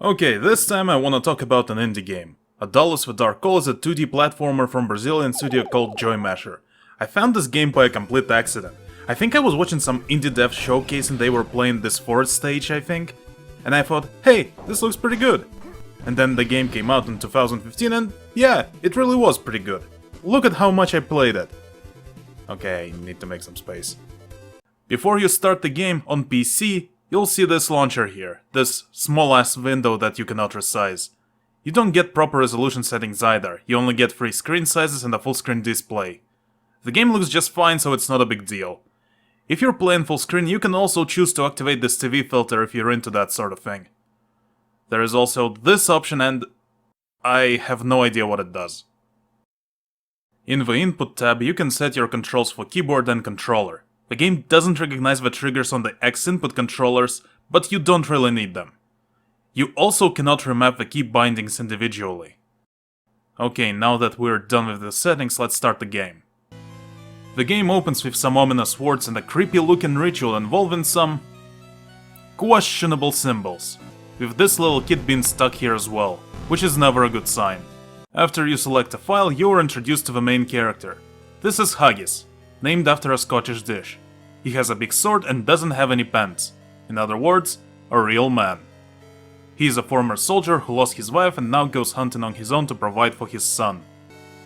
Okay, this time I wanna talk about an indie game. Adalos the Dark Call is a 2D platformer from Brazilian studio called Joy Masher. I found this game by a complete accident. I think I was watching some indie dev showcase and they were playing this fourth stage, I think. And I thought, hey, this looks pretty good. And then the game came out in 2015 and yeah, it really was pretty good. Look at how much I played it. Okay, I need to make some space. Before you start the game on PC, you'll see this launcher here, this small ass window that you cannot resize. You don't get proper resolution settings either, you only get free screen sizes and a full screen display. The game looks just fine, so it's not a big deal. If you're playing full screen, you can also choose to activate this TV filter if you're into that sort of thing. There is also this option and I have no idea what it does. In the input tab, you can set your controls for keyboard and controller. The game doesn't recognize the triggers on the X input controllers, but you don't really need them. You also cannot remap the key bindings individually. Okay, now that we're done with the settings, let's start the game. The game opens with some ominous words and a creepy looking ritual involving some questionable symbols, with this little kid being stuck here as well, which is never a good sign. After you select a file, you are introduced to the main character. This is Haggis, named after a Scottish dish. He has a big sword and doesn't have any pants. In other words, a real man. He is a former soldier who lost his wife and now goes hunting on his own to provide for his son.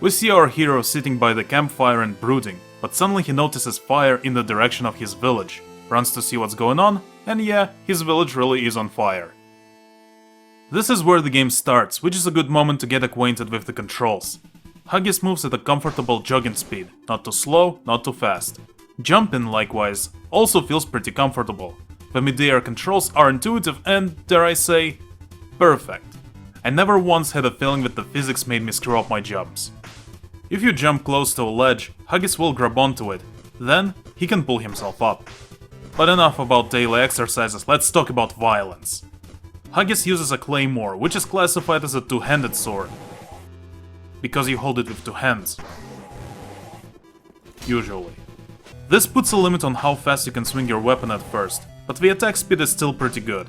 We see our hero sitting by the campfire and brooding, but suddenly he notices fire in the direction of his village, runs to see what's going on, and yeah, his village really is on fire. This is where the game starts, which is a good moment to get acquainted with the controls. Haggis moves at a comfortable jogging speed, not too slow, not too fast. Jumping, likewise, also feels pretty comfortable. The mid-air controls are intuitive and, dare I say, perfect. I never once had a feeling that the physics made me screw up my jumps. If you jump close to a ledge, Haggis will grab onto it, then he can pull himself up. But enough about daily exercises, let's talk about violence. Haggis uses a claymore, which is classified as a two-handed sword, because you hold it with two hands. Usually. This puts a limit on how fast you can swing your weapon at first, but the attack speed is still pretty good.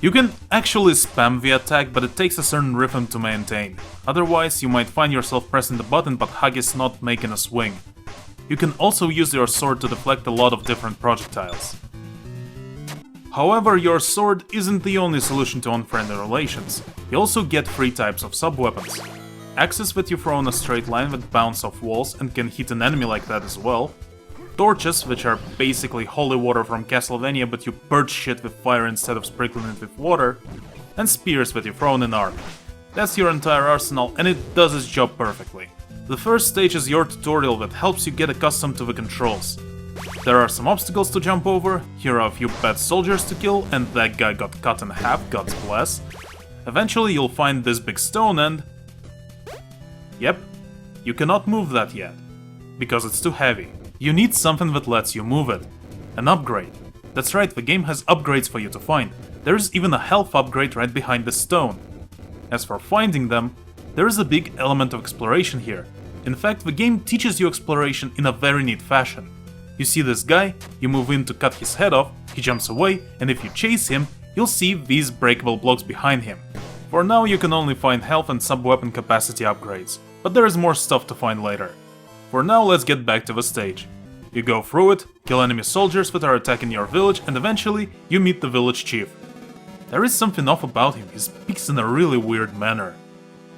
You can actually spam the attack, but it takes a certain rhythm to maintain. Otherwise, you might find yourself pressing the button but Haggis not making a swing. You can also use your sword to deflect a lot of different projectiles. However, your sword isn't the only solution to unfriendly relations. You also get 3 types of sub-weapons. Axes that you throw in a straight line that bounce off walls and can hit an enemy like that as well. Torches, which are basically holy water from Castlevania, but you purge shit with fire instead of sprinkling it with water. And spears that you throw in an army. That's your entire arsenal and it does its job perfectly. The first stage is your tutorial that helps you get accustomed to the controls. There are some obstacles to jump over, here are a few bad soldiers to kill, and that guy got cut in half, God's bless. Eventually you'll find this big stone and... Yep, you cannot move that yet, because it's too heavy. You need something that lets you move it. An upgrade. That's right, the game has upgrades for you to find. There is even a health upgrade right behind the stone. As for finding them, there is a big element of exploration here. In fact, the game teaches you exploration in a very neat fashion. You see this guy, you move in to cut his head off, he jumps away, and if you chase him, you'll see these breakable blocks behind him. For now you can only find health and sub-weapon capacity upgrades, but there is more stuff to find later. For now let's get back to the stage. You go through it, kill enemy soldiers that are attacking your village, and eventually you meet the village chief. There is something off about him, he speaks in a really weird manner.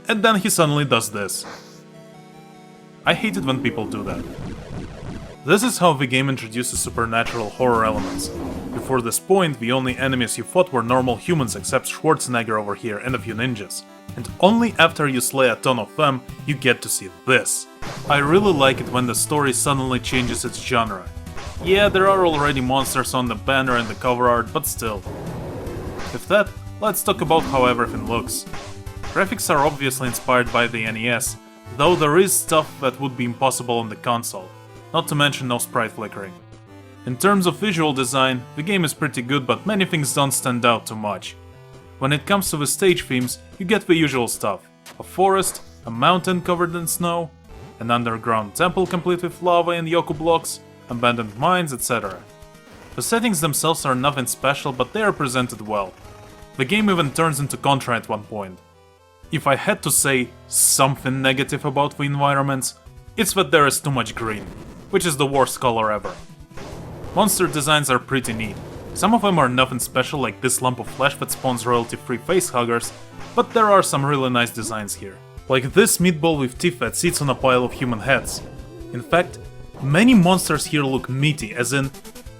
And then he suddenly does this. I hate it when people do that. This is how the game introduces supernatural horror elements. Before this point, the only enemies you fought were normal humans except Schwarzenegger over here and a few ninjas. And only after you slay a ton of them, you get to see this. I really like it when the story suddenly changes its genre. Yeah, there are already monsters on the banner and the cover art, but still. With that, let's talk about how everything looks. Graphics are obviously inspired by the NES, though there is stuff that would be impossible on the console. Not to mention no sprite flickering. In terms of visual design, the game is pretty good, but many things don't stand out too much. When it comes to the stage themes, you get the usual stuff. A forest, a mountain covered in snow, an underground temple complete with lava and Yoku blocks, abandoned mines, etc. The settings themselves are nothing special, but they are presented well. The game even turns into Contra at one point. If I had to say something negative about the environments, it's that there is too much green, which is the worst color ever. Monster designs are pretty neat. Some of them are nothing special, like this lump of flesh that spawns royalty-free facehuggers, but there are some really nice designs here. Like this meatball with teeth that sits on a pile of human heads. In fact, many monsters here look meaty, as in,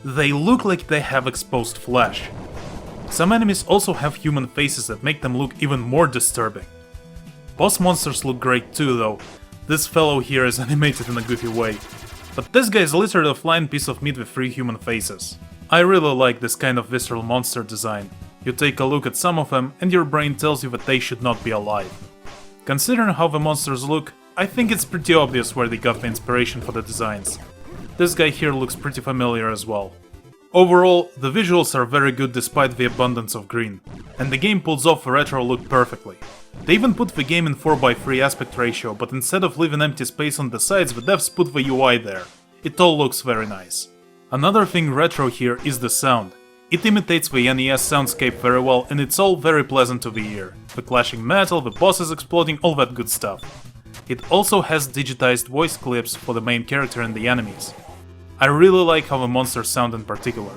they look like they have exposed flesh. Some enemies also have human faces that make them look even more disturbing. Boss monsters look great too, though. This fellow here is animated in a goofy way. But this guy is literally a flying piece of meat with 3 human faces. I really like this kind of visceral monster design. You take a look at some of them and your brain tells you that they should not be alive. Considering how the monsters look, I think it's pretty obvious where they got the inspiration for the designs. This guy here looks pretty familiar as well. Overall, the visuals are very good despite the abundance of green, and the game pulls off the retro look perfectly. They even put the game in 4:3 aspect ratio, but instead of leaving empty space on the sides, the devs put the UI there. It all looks very nice. Another thing retro here is the sound. It imitates the NES soundscape very well, and it's all very pleasant to the ear. The clashing metal, the bosses exploding, all that good stuff. It also has digitized voice clips for the main character and the enemies. I really like how the monsters sound in particular.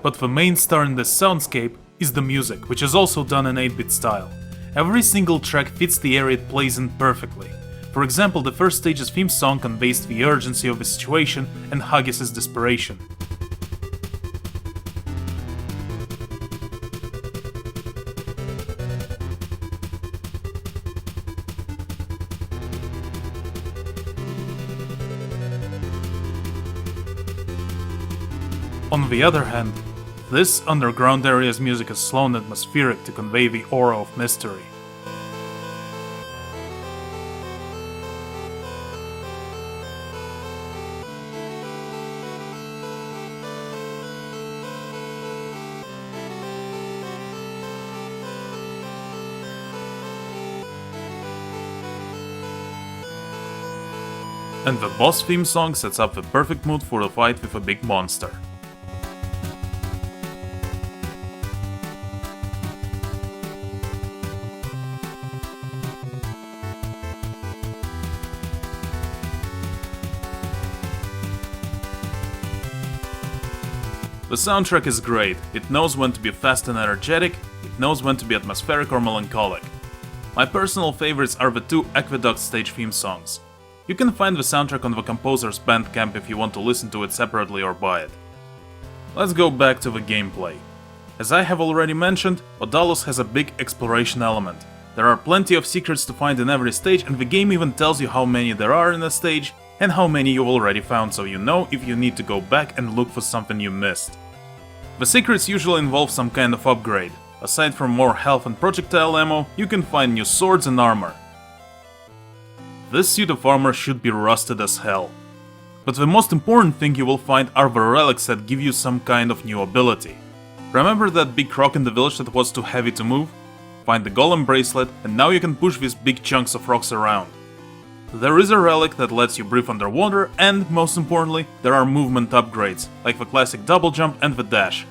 But the main star in this soundscape is the music, which is also done in 8-bit style. Every single track fits the area it plays in perfectly. For example, the first stage's theme song conveys the urgency of the situation and Haggis' desperation. On the other hand, this underground area's music is slow and atmospheric to convey the aura of mystery. And the boss theme song sets up the perfect mood for a fight with a big monster. The soundtrack is great. It knows when to be fast and energetic, it knows when to be atmospheric or melancholic. My personal favorites are the 2 Aqueduct stage theme songs. You can find the soundtrack on the composer's Bandcamp if you want to listen to it separately or buy it. Let's go back to the gameplay. As I have already mentioned, Odalus has a big exploration element. There are plenty of secrets to find in every stage, and the game even tells you how many there are in a stage and how many you've already found, so you know if you need to go back and look for something you missed. The secrets usually involve some kind of upgrade. Aside from more health and projectile ammo, you can find new swords and armor. This suit of armor should be rusted as hell. But the most important thing you will find are the relics that give you some kind of new ability. Remember that big rock in the village that was too heavy to move? Find the golem bracelet, and now you can push these big chunks of rocks around. There is a relic that lets you breathe underwater, and, most importantly, there are movement upgrades, like the classic double jump and the dash.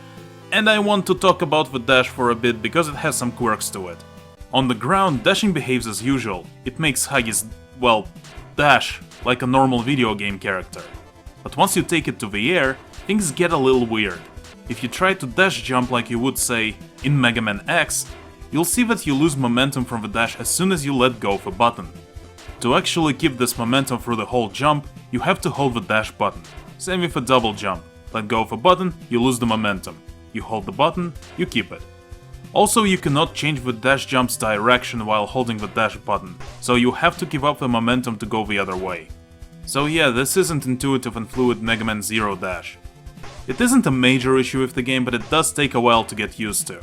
And I want to talk about the dash for a bit because it has some quirks to it. On the ground, dashing behaves as usual. It makes Haggis, well, dash, like a normal video game character. But once you take it to the air, things get a little weird. If you try to dash jump like you would, say, in Mega Man X, you'll see that you lose momentum from the dash as soon as you let go of a button. To actually keep this momentum through the whole jump, you have to hold the dash button. Same with a double jump. Let go of a button, you lose the momentum. You hold the button, you keep it. Also, you cannot change the dash jump's direction while holding the dash button, so you have to give up the momentum to go the other way. So yeah, this isn't intuitive and fluid Mega Man Zero dash. It isn't a major issue with the game, but it does take a while to get used to.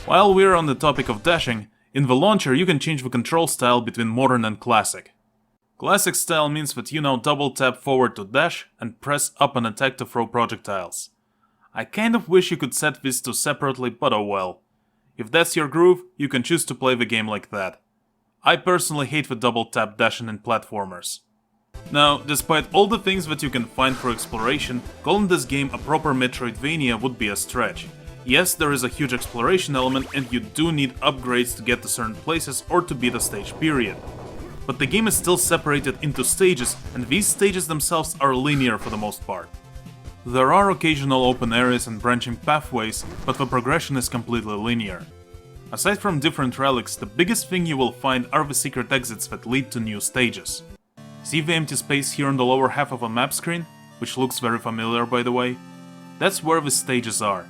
While we're on the topic of dashing, in the launcher you can change the control style between modern and classic. Classic style means that you now double tap forward to dash and press up and attack to throw projectiles. I kind of wish you could set these two separately, but oh well. If that's your groove, you can choose to play the game like that. I personally hate the double tap dashing in platformers. Now, despite all the things that you can find for exploration, calling this game a proper Metroidvania would be a stretch. Yes, there is a huge exploration element and you do need upgrades to get to certain places or to beat a stage period. But the game is still separated into stages, and these stages themselves are linear for the most part. There are occasional open areas and branching pathways, but the progression is completely linear. Aside from different relics, the biggest thing you will find are the secret exits that lead to new stages. See the empty space here on the lower half of a map screen, which looks very familiar by the way? That's where the stages are.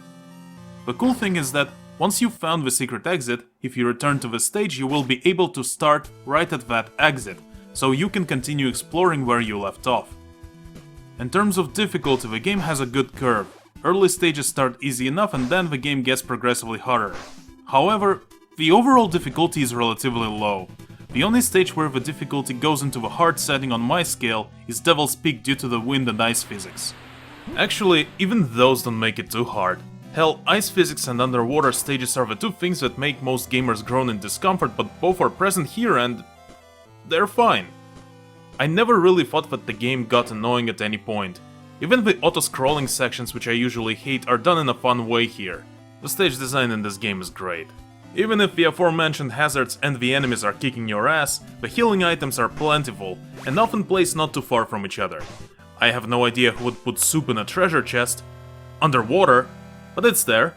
The cool thing is that once you've found the secret exit, if you return to the stage you will be able to start right at that exit, so you can continue exploring where you left off. In terms of difficulty, the game has a good curve. Early stages start easy enough and then the game gets progressively harder. However, the overall difficulty is relatively low. The only stage where the difficulty goes into the hard setting on my scale is Devil's Peak due to the wind and ice physics. Actually, even those don't make it too hard. Hell, ice physics and underwater stages are the two things that make most gamers groan in discomfort, but both are present here and they're fine. I never really thought that the game got annoying at any point. Even the auto-scrolling sections, which I usually hate, are done in a fun way here. The stage design in this game is great. Even if the aforementioned hazards and the enemies are kicking your ass, the healing items are plentiful and often placed not too far from each other. I have no idea who would put soup in a treasure chest underwater, but it's there.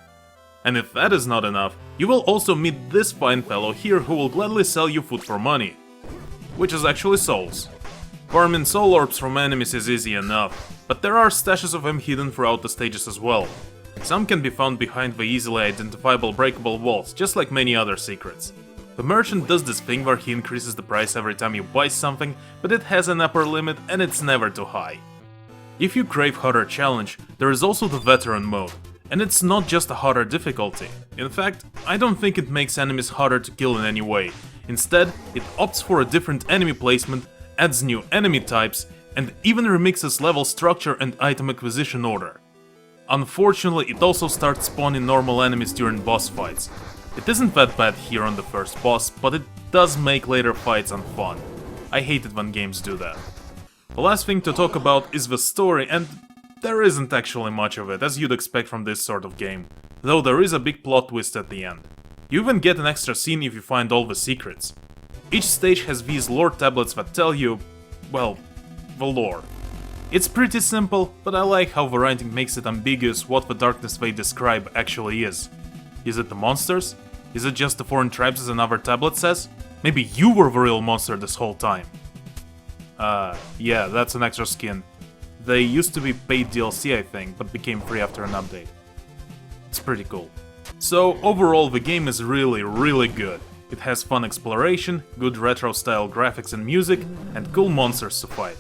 And if that is not enough, you will also meet this fine fellow here who will gladly sell you food for money. Which is actually souls. Farming soul orbs from enemies is easy enough, but there are stashes of them hidden throughout the stages as well. Some can be found behind the easily identifiable breakable walls, just like many other secrets. The merchant does this thing where he increases the price every time you buy something, but it has an upper limit and it's never too high. If you crave harder challenge, there is also the veteran mode. And it's not just a harder difficulty. In fact, I don't think it makes enemies harder to kill in any way. Instead, it opts for a different enemy placement, adds new enemy types, and even remixes level structure and item acquisition order. Unfortunately, it also starts spawning normal enemies during boss fights. It isn't that bad here on the first boss, but it does make later fights unfun. I hate it when games do that. The last thing to talk about is the story, and there isn't actually much of it, as you'd expect from this sort of game, though there is a big plot twist at the end. You even get an extra scene if you find all the secrets. Each stage has these lore tablets that tell you, well, the lore. It's pretty simple, but I like how the writing makes it ambiguous what the darkness they describe actually is. Is it the monsters? Is it just the foreign tribes as another tablet says? Maybe you were the real monster this whole time. Yeah, that's an extra skin. They used to be paid DLC, I think, but became free after an update. It's pretty cool. So, overall, the game is really good. It has fun exploration, good retro-style graphics and music, and cool monsters to fight.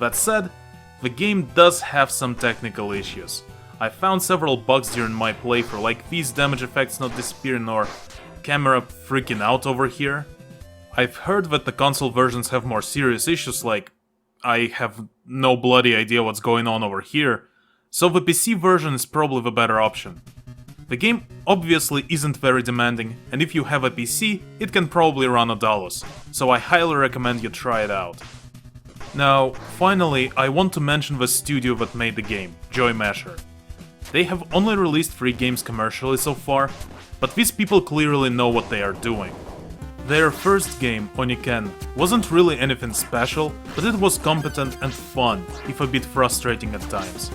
That said, the game does have some technical issues. I found several bugs during my playthrough, like these damage effects not disappearing or camera freaking out over here. I've heard that the console versions have more serious issues, like I have no bloody idea what's going on over here, so the PC version is probably the better option. The game obviously isn't very demanding, and if you have a PC, it can probably run Odalus, so I highly recommend you try it out. Now, finally, I want to mention the studio that made the game, Joy Masher. They have only released 3 games commercially so far, but these people clearly know what they are doing. Their first game, Oniken, wasn't really anything special, but it was competent and fun, if a bit frustrating at times.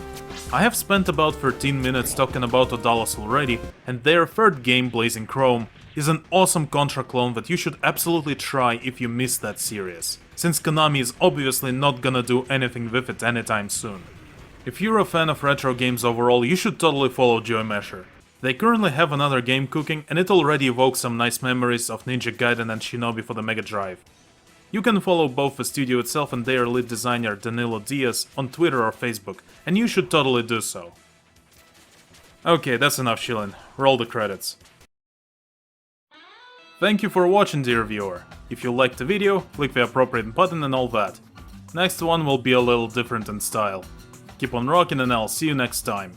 I have spent about 13 minutes talking about Odalus already, and their third game, Blazing Chrome, is an awesome Contra clone that you should absolutely try if you missed that series, since Konami is obviously not gonna do anything with it anytime soon. If you're a fan of retro games overall, you should totally follow Joy Masher. They currently have another game cooking, and it already evokes some nice memories of Ninja Gaiden and Shinobi for the Mega Drive. You can follow both the studio itself and their lead designer Danilo Diaz on Twitter or Facebook, and you should totally do so. Okay, that's enough chillin', roll the credits. Thank you for watching, dear viewer. If you liked the video, click the appropriate button and all that. Next one will be a little different in style. Keep on rocking and I'll see you next time.